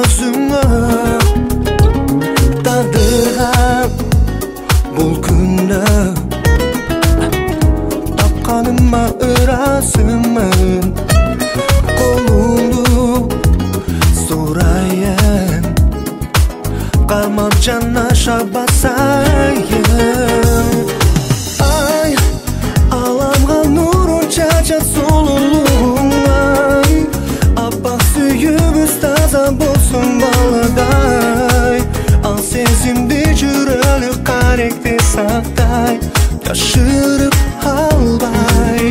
özüңө тагдырган бул күндө тапканыма ырасымын колуңду сурайын кармап жанаша басайын ай аламга нурун чачат сулуулугуңай аппак сүйүүбүз таза болсун баладай ал сезимди жүрөлү каректе сактай жашырып албай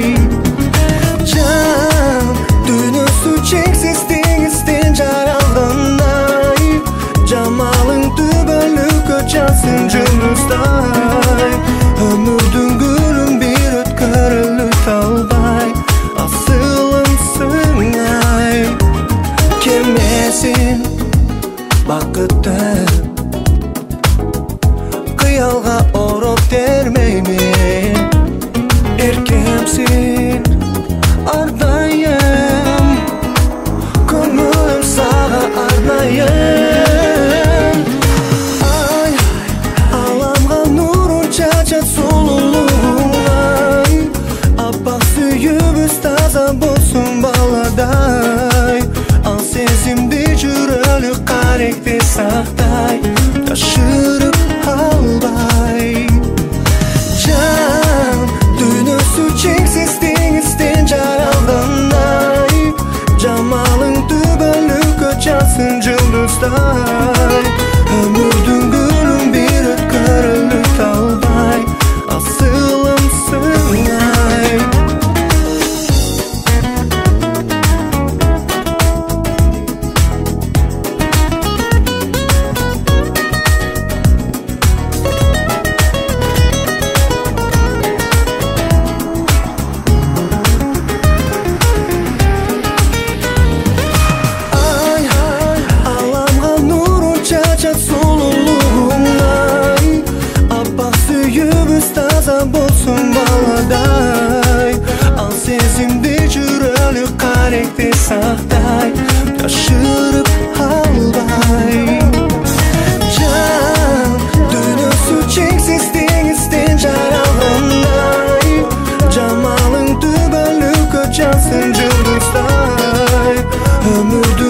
жан дүйнөсү чексиз теңизден жаралгандай жамалың түбөлүккө чалсын жұлдыздай өмүрдүн гүлүн бир өткөрүлүп албай асылымсың ай келмесин бакытты кыялга ороп термеймин эркемсин ардайым көңүлүм сага арнайын ай аламга нурун чачат сулуулугуңай аппак сүйүүбүз таза болсун баладай ал сезимди жүрөлү каректе сактай жашырып албай жан дүйнөсү чексиз теңизден жаралгандай жамалың түбөлүккө чалсын жұлдыздай өмүрдүн гүлүн бир өткөрүлүп албай асылымсың ай сулуулугуңай аппак сүйүүбүз таза болсун баладай ал сезимди жүрөлү каректе сактай жашырып албай жан дүйнөсү чексиз теңизден жаралгандай жамалың түбөлүккө чалсын жұлдыздай өмүрдү